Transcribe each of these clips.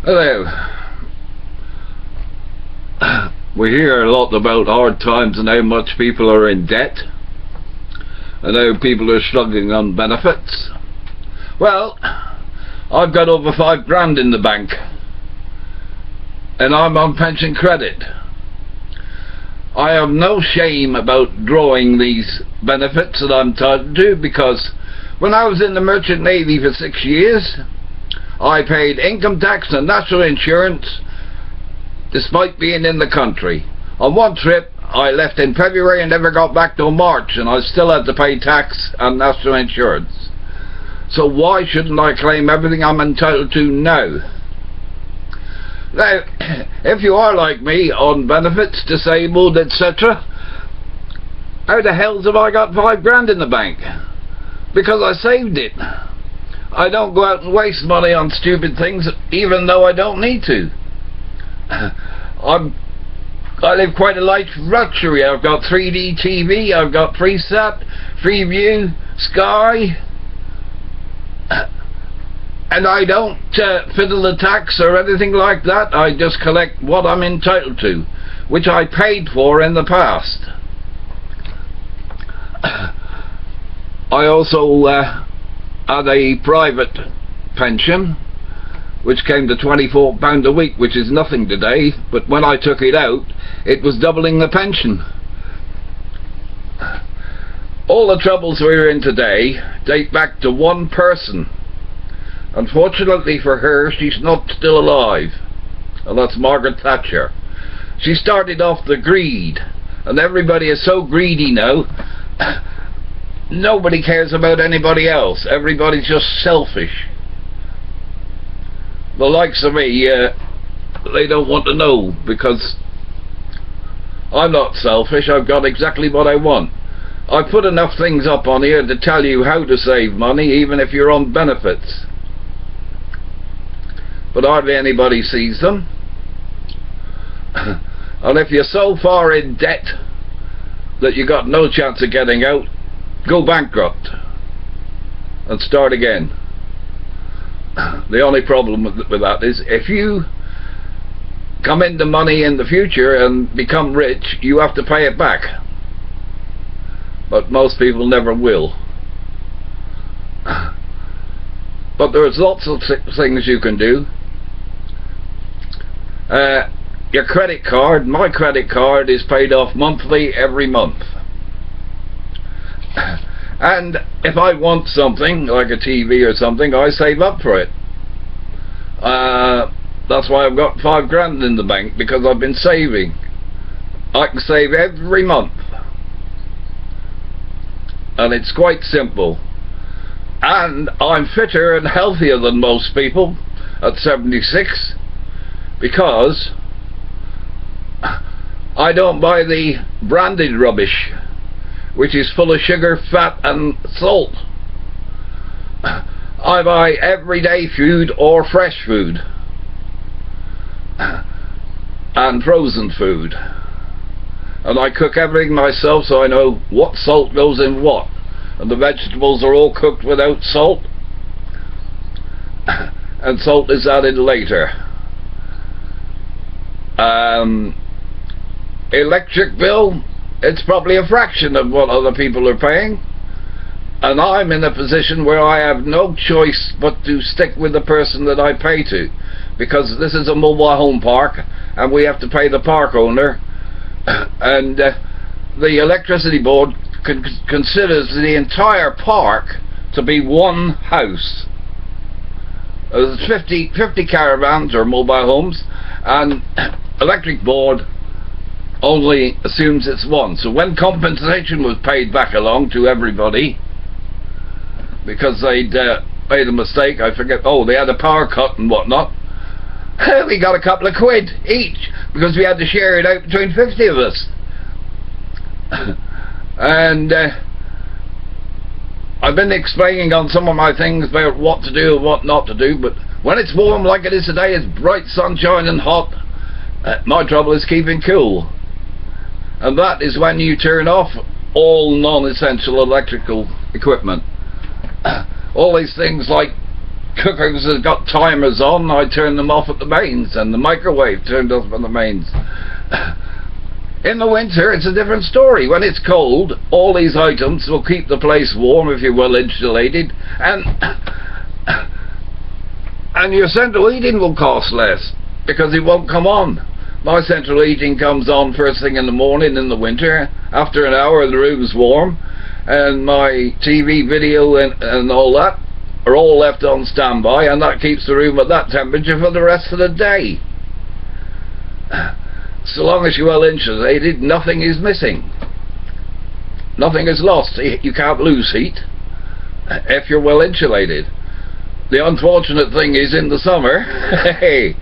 Hello. We hear a lot about hard times and how much people are in debt and how people are struggling on benefits. Well, I've got over £5,000 in the bank and I'm on pension credit. I have no shame about drawing these benefits that I'm entitled to, because when I was in the Merchant Navy for 6 years, I paid income tax and national insurance despite being in the country. On one trip I left in February and never got back till March, and I still had to pay tax and national insurance. So why shouldn't I claim everything I'm entitled to now? Now, if you are like me, on benefits, disabled, etc., how the hell have I got £5,000 in the bank? Because I saved it. I don't go out and waste money on stupid things, even though I don't need to. I live quite a life luxury. I've got 3D TV, I've got Freesat, Freeview, Sky, and I don't fiddle the tax or anything like that. I just collect what I'm entitled to, which I paid for in the past. I also had a private pension which came to £24 a week, which is nothing today, but when I took it out it was doubling the pension. All the troubles we're in today date back to one person. Unfortunately for her, she's not still alive, and that's Margaret Thatcher. She started off the greed, and everybody is so greedy now. Nobody cares about anybody else. Everybody's just selfish. The likes of me, they don't want to know, because I'm not selfish. I've got exactly what I want. I put enough things up on here to tell you how to save money, even if you're on benefits. But hardly anybody sees them. And if you're so far in debt that you got no chance of getting out, go bankrupt and start again. The only problem with that is, if you come into money in the future and become rich, you have to pay it back. But most people never will. But there's lots of things you can do. Your credit card, my credit card, is paid off monthly every month. And if I want something like a TV or something, I save up for it. That's why I've got £5,000 in the bank, because I've been saving. I can save every month, and it's quite simple. And I'm fitter and healthier than most people at 76, because I don't buy the branded rubbish, which is full of sugar, fat and salt. I buy everyday food or fresh food and frozen food, and I cook everything myself, so I know what salt goes in what, and the vegetables are all cooked without salt, and salt is added later. Electric bill, it's probably a fraction of what other people are paying, and I'm in a position where I have no choice but to stick with the person that I pay to, because this is a mobile home park and we have to pay the park owner, and the electricity board considers the entire park to be one house. There's 50 caravans or mobile homes, and electric board only assumes it's one. So when compensation was paid back along to everybody, because they'd made a mistake, I forget, they had a power cut and whatnot, we got a couple of quid each, because we had to share it out between 50 of us. And I've been explaining on some of my things about what to do and what not to do, but when it's warm like it is today, it's bright sunshine and hot, my trouble is keeping cool. And that is when you turn off all non-essential electrical equipment. All these things like cookers have got timers on, I turn them off at the mains, and the microwave turned off at the mains. In the winter, it's a different story. When it's cold, all these items will keep the place warm if you're well insulated, and your central heating will cost less because it won't come on. My central heating comes on first thing in the morning in the winter. After an hour, the room's warm, and my TV, video, and all that are all left on standby, and that keeps the room at that temperature for the rest of the day. So long as you're well insulated, nothing is missing. Nothing is lost. You can't lose heat if you're well insulated. The unfortunate thing is in the summer, hey,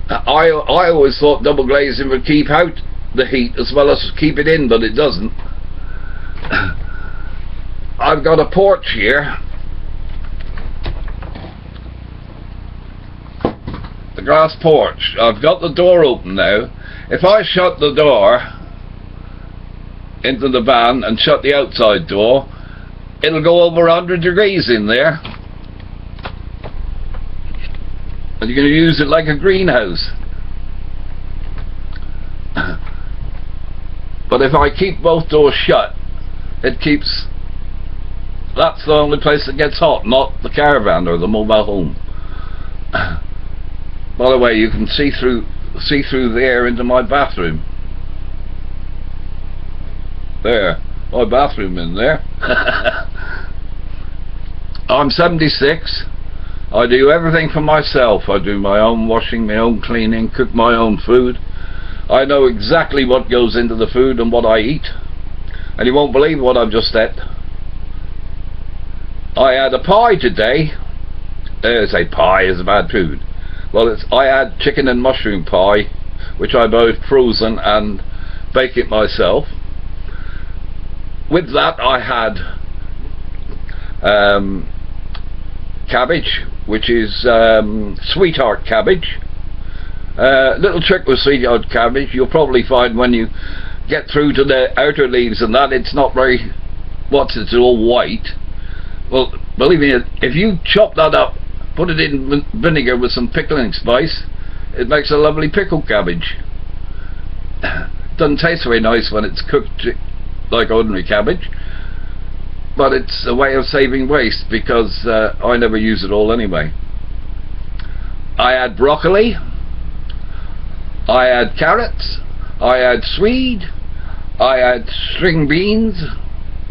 I always thought double glazing would keep out the heat as well as keep it in, but it doesn't. I've got a porch here. The glass porch. I've got the door open now. If I shut the door into the van and shut the outside door, it'll go over 100 degrees in there, and you're going to use it like a greenhouse. But if I keep both doors shut, it keeps, that's the only place that gets hot, not the caravan or the mobile home. By the way, you can see through the air into my bathroom. There, my bathroom in there. I'm 76. I do everything for myself. I do my own washing, my own cleaning, cook my own food. I know exactly what goes into the food and what I eat. And you won't believe what I've just ate. I had a pie today. Say pie is bad food. Well, I had chicken and mushroom pie, which I both frozen and bake it myself. With that, I had cabbage, which is sweetheart cabbage. Little trick with sweetheart cabbage, you'll probably find when you get through to the outer leaves and that, it's not very, it's all white. Well, believe me, if you chop that up, put it in vinegar with some pickling spice, it makes a lovely pickled cabbage. Doesn't taste very nice when it's cooked like ordinary cabbage, but it's a way of saving waste because I never use it all anyway. I had broccoli, I had carrots, I had swede, I had string beans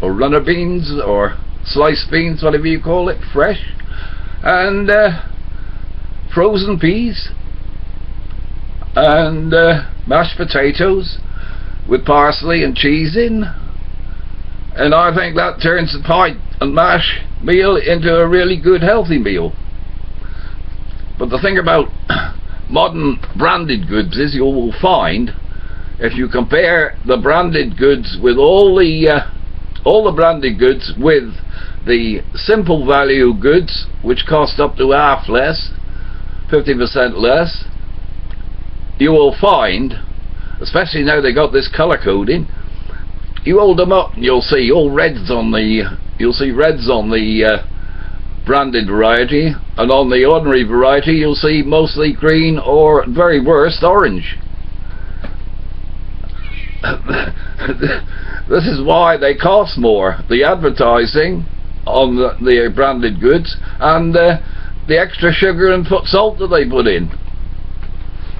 or runner beans or sliced beans, whatever you call it, fresh, and frozen peas, and mashed potatoes with parsley and cheese in, and I think that turns the pie and mash meal into a really good healthy meal. But the thing about modern branded goods is you will find, if you compare the branded goods with all the branded goods with the simple value goods, which cost up to half less, 50% less, you will find, especially now they got this colour coding, you hold them up and you'll see all reds on the, branded variety, and on the ordinary variety you'll see mostly green or, at very worst, orange. This is why they cost more. The advertising on the branded goods and the extra sugar and salt that they put in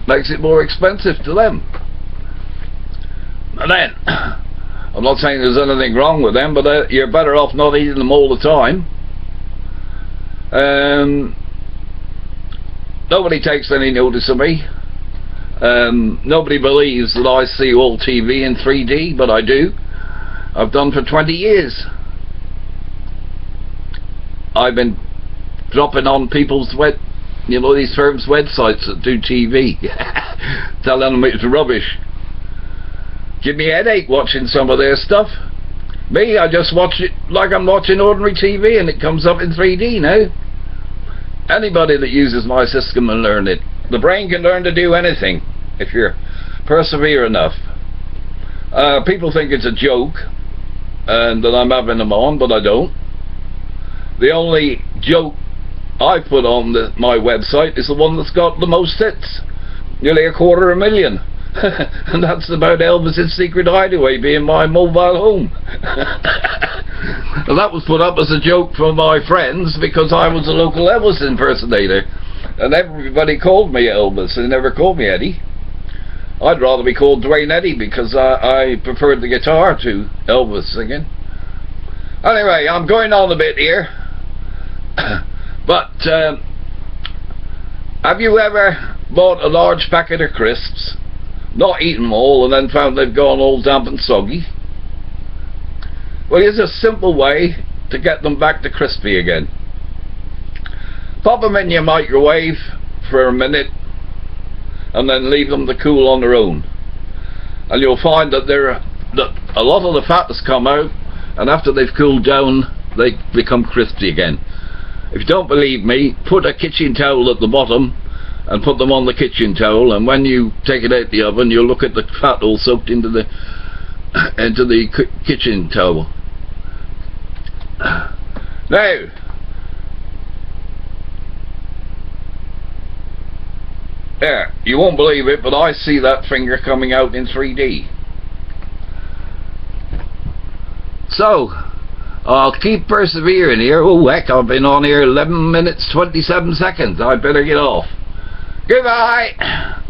makes it more expensive to them. And then, I'm not saying there's anything wrong with them, but you're better off not eating them all the time. Nobody takes any notice of me. Nobody believes that I see all TV in 3D, but I do. I've done for 20 years. I've been dropping on people's these firms' websites that do TV, telling them it's rubbish. Give me a headache watching some of their stuff. Me, I just watch it like I'm watching ordinary TV, and it comes up in 3D now. Anybody that uses my system can learn it. The brain can learn to do anything if you persevere enough. People think it's a joke and that I'm having them on, but I don't. The only joke I put on my website is the one that's got the most hits, nearly 250,000. And that's about Elvis's Secret Hideaway being my mobile home. And that was put up as a joke for my friends because I was a local Elvis impersonator, and everybody called me Elvis. They never called me Eddie. I'd rather be called Dwayne Eddy because I preferred the guitar to Elvis singing. Anyway, I'm going on a bit here. But have you ever bought a large packet of crisps, not eaten them all, and then found they've gone all damp and soggy? Well, here's a simple way to get them back to crispy again. Pop them in your microwave for a minute and then leave them to cool on their own, and you'll find that a lot of the fat has come out, and after they've cooled down they become crispy again. If you don't believe me, put a kitchen towel at the bottom and put them on the kitchen towel, and when you take it out the oven you'll look at the fat all soaked into the kitchen towel. Now, there, you won't believe it, but I see that finger coming out in 3D. So, I'll keep persevering here. Oh heck, I've been on here 11 minutes 27 seconds. I better get off. Goodbye!